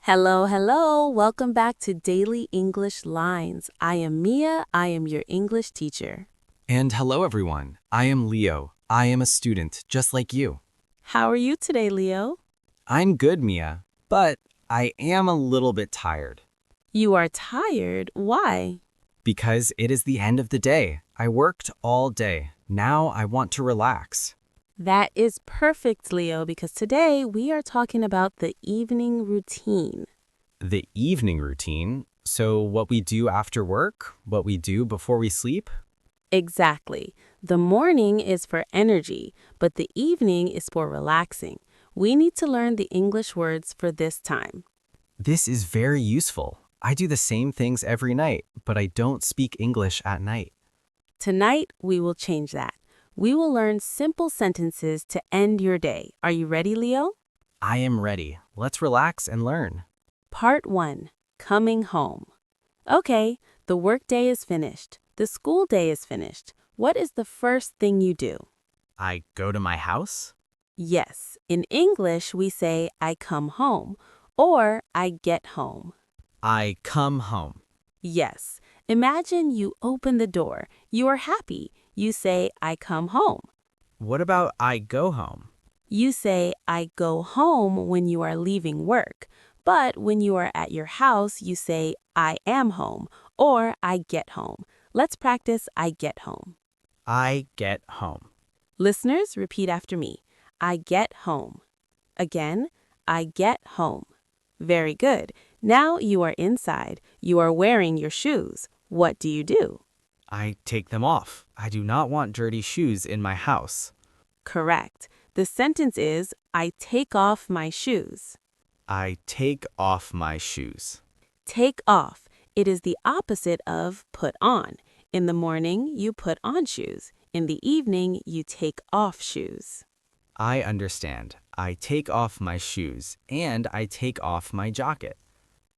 Hello, hello. Welcome back to Daily English Lines. I am Mia. I am your English teacher. And hello, everyone. I am Leo. I am a student, just like you. How are you today, Leo? I'm good, Mia, but I am a little bit tired You are tired. Why? because it is the end of the day. I worked all day. Now I want to relax. That is perfect, Leo, because today we are talking about the evening routine. The evening routine, so what we do after work, what we do before we sleep? Exactly. The morning is for energy, but the evening is for relaxing. We need to learn the English words for this time. This is very useful. I do the same things every night, but I don't speak English at night. Tonight, we will change that. We will learn simple sentences to end your day. Are you ready, Leo? I am ready. Let's relax and learn. Part 1. Coming home. Okay, the workday is finished. The school day is finished. What is the first thing you do? I go to my house? Yes, in English we say I come home or I get home. I come home. Yes, imagine you open the door. You are happy. You say I come home. What about I go home? You say I go home when you are leaving work. But when you are at your house, you say I am home or I get home. Let's practice I get home. I get home. Listeners, repeat after me. I get home. Again, I get home. Very good. Now you are inside. You are wearing your shoes. What do you do? I take them off. I do not want dirty shoes in my house. Correct. The sentence is I take off my shoes. I take off my shoes. Take off. It is the opposite of put on. In the morning, you put on shoes. In the evening, you take off shoes. I understand. I take off my shoes and I take off my jacket.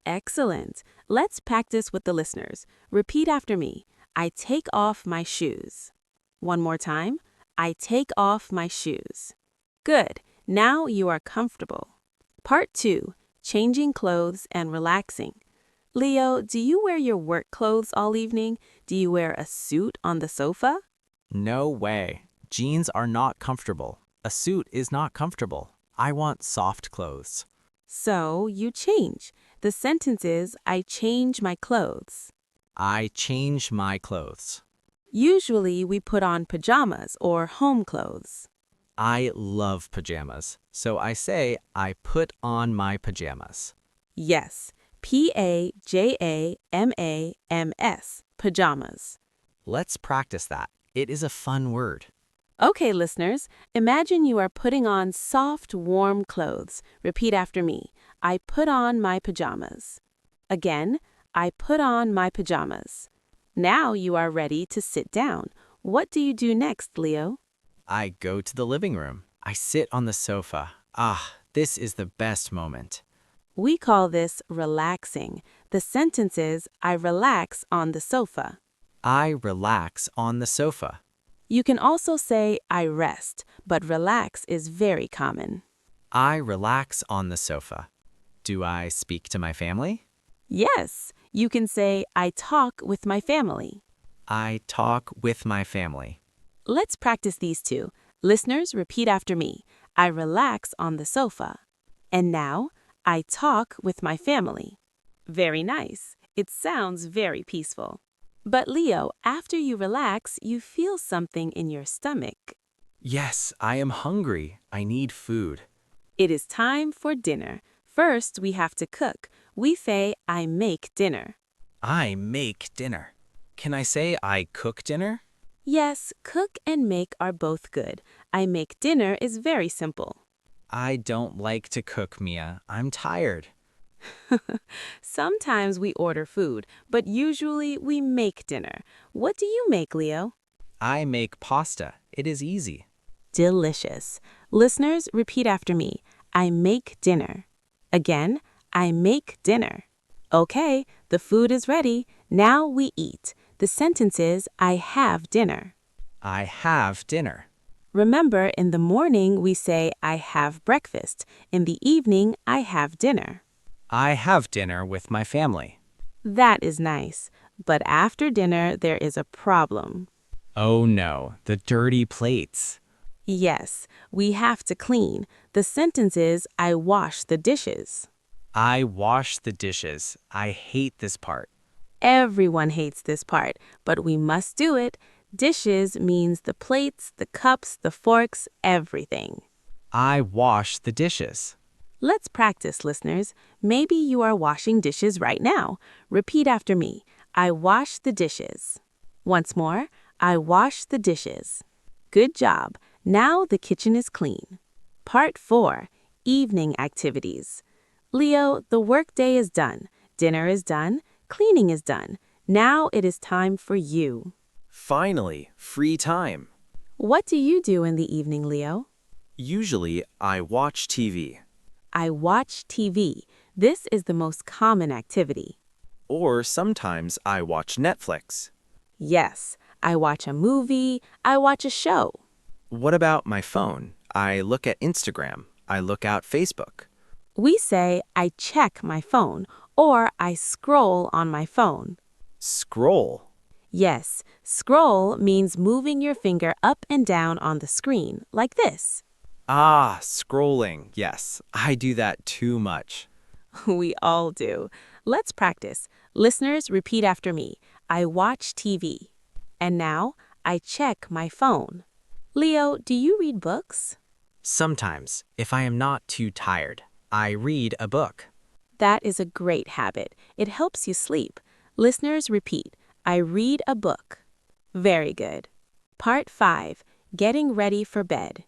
Excellent. Let's practice with the listeners. Repeat after me. I take off my shoes. One more time. I take off my shoes. Good. Now you are comfortable. Part 2. Changing clothes and relaxing. Leo, do you wear your work clothes all evening? Do you wear a suit on the sofa? No way. Jeans are not comfortable. A suit is not comfortable. I want soft clothes. So you change. The sentence is I change my clothes. I change my clothes. Usually we put on pajamas or home clothes. I love pajamas, so I say I put on my pajamas. Yes, P-A-J-A-M-A-M-S, pajamas. Let's practice that. It is a fun word. Okay, listeners, imagine you are putting on soft, warm clothes. Repeat after me. I put on my pajamas. Again, I put on my pajamas. Now you are ready to sit down. What do you do next, Leo? I go to the living room. I sit on the sofa. This is the best moment. We call this relaxing. The sentence is I relax on the sofa. I relax on the sofa. You can also say I rest, but relax is very common. I relax on the sofa. Do I speak to my family? Yes, you can say I talk with my family. I talk with my family. Let's practice these two. Listeners, repeat after me. I relax on the sofa. And now, I talk with my family. Very nice. It sounds very peaceful. But Leo, after you relax, you feel something in your stomach. Yes, I am hungry. I need food. It is time for dinner. First, we have to cook. We say, I make dinner. I make dinner. Can I say I cook dinner? Yes, cook and make are both good. I make dinner is very simple. I don't like to cook, Mia. I'm tired. Sometimes we order food, but usually we make dinner. What do you make, Leo? I make pasta. It is easy. Delicious. Listeners, repeat after me. I make dinner. Again, I make dinner. Okay, the food is ready. Now we eat. The sentence is I have dinner. I have dinner. Remember, in the morning we say I have breakfast. In the evening, I have dinner. I have dinner with my family. That is nice. But after dinner, there is a problem. Oh no, the dirty plates. Yes, we have to clean. The sentence is, I wash the dishes. I wash the dishes. I hate this part. Everyone hates this part, but we must do it. Dishes means the plates, the cups, the forks, everything. I wash the dishes. Let's practice, listeners. Maybe you are washing dishes right now. Repeat after me. I wash the dishes. Once more, I wash the dishes. Good job. Now the kitchen is clean. Part 4, Evening Activities. Leo, the workday is done. Dinner is done. Cleaning is done. Now it is time for you. Finally, free time. What do you do in the evening, Leo? Usually, I watch TV. I watch TV. This is the most common activity. Or sometimes I watch Netflix. Yes, I watch a movie. I watch a show. What about my phone? I look at Instagram. I look out Facebook. We say, I check my phone, or I scroll on my phone. Scroll. Yes, scroll means moving your finger up and down on the screen, like this. Ah, scrolling. Yes, I do that too much. We all do. Let's practice. Listeners, repeat after me. I watch TV. And now, I check my phone. Leo, do you read books? Sometimes, if I am not too tired, I read a book. That is a great habit. It helps you sleep. Listeners, repeat. I read a book. Very good. Part 5, Getting Ready for Bed.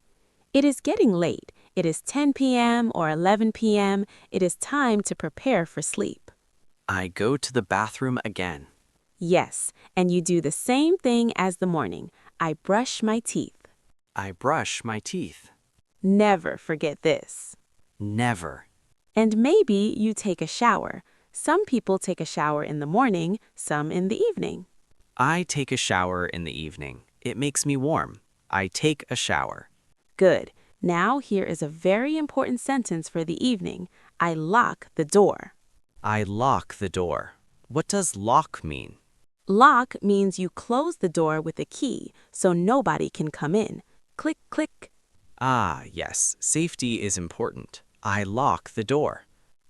It is getting late. It is 10 p.m. or 11 p.m. It is time to prepare for sleep. I go to the bathroom again. Yes, and you do the same thing as the morning. I brush my teeth. I brush my teeth. Never forget this. Never. And maybe you take a shower. Some people take a shower in the morning, some in the evening. I take a shower in the evening. It makes me warm. I take a shower. Good. Now here is a very important sentence for the evening. I lock the door. I lock the door. What does lock mean? Lock means you close the door with a key so nobody can come in. Click, click. Ah, yes, safety is important. I lock the door.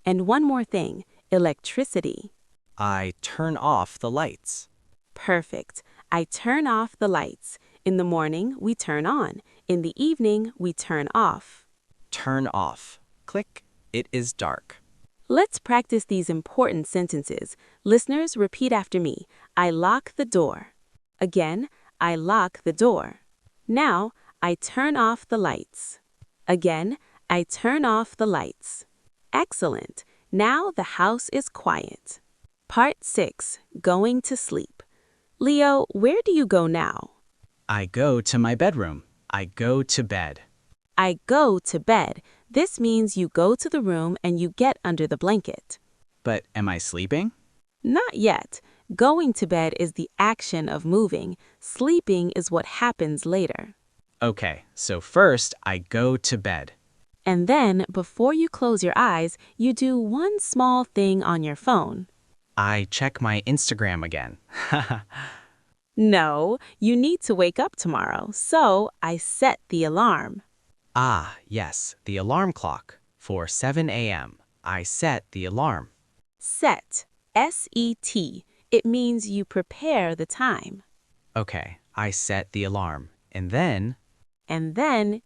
And one more thing, electricity. I turn off the lights. Perfect. I turn off the lights. In the morning, we turn on. In the evening, we turn off. Turn off. Click. It is dark. Let's practice these important sentences. Listeners, repeat after me. I lock the door. Again, I lock the door. Now, I turn off the lights. Again, I turn off the lights. Excellent. Now the house is quiet. Part 6, Going to Sleep. Leo, where do you go now? I go to my bedroom. I go to bed. I go to bed. This means you go to the room and you get under the blanket. But am I sleeping? Not yet. Going to bed is the action of moving. Sleeping is what happens later. Okay, so first I go to bed. And then, before you close your eyes, you do one small thing on your phone. I check my Instagram again. No, you need to wake up tomorrow, so I set the alarm. Ah, yes, the alarm clock. For 7 a.m. I set the alarm. Set, S-E-T. It means you prepare the time. Okay, I set the alarm. And then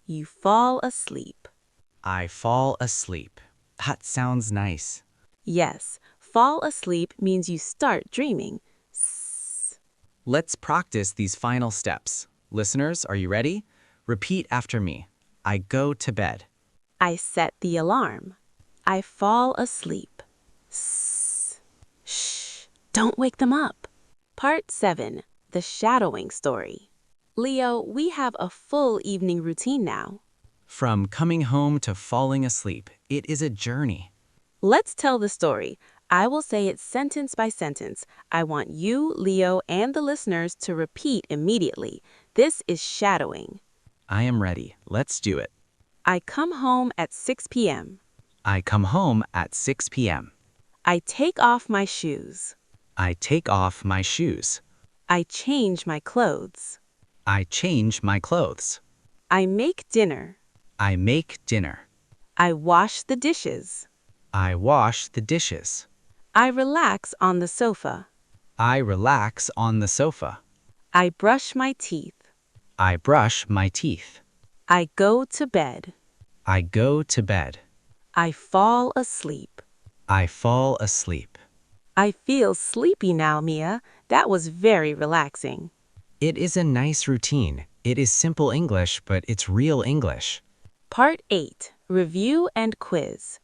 You fall asleep. I fall asleep. That sounds nice. Yes, fall asleep means you start dreaming. Let's practice these final steps. Listeners, are you ready? Repeat after me. I go to bed. I set the alarm. I fall asleep. Shh, don't wake them up. Part 7, The Shadowing Story. Leo, we have a full evening routine now. From coming home to falling asleep, it is a journey. Let's tell the story. I will say it sentence by sentence. I want you, Leo, and the listeners to repeat immediately. This is shadowing. I am ready. Let's do it. I come home at 6 p.m. I come home at 6 p.m. I take off my shoes. I take off my shoes. I change my clothes. I change my clothes. I make dinner. I make dinner. I wash the dishes. I wash the dishes. I relax on the sofa. I relax on the sofa. I brush my teeth. I brush my teeth. I go to bed. I go to bed. I fall asleep. I fall asleep. I feel sleepy now, Mia. That was very relaxing. It is a nice routine. It is simple English, but it's real English. Part 8. Review and Quiz.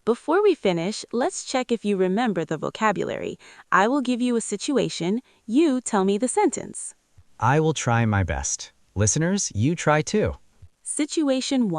Before we finish, let's check if you remember the vocabulary. I will give you a situation. You tell me the sentence. I will try my best. Listeners, you try too. Situation 1.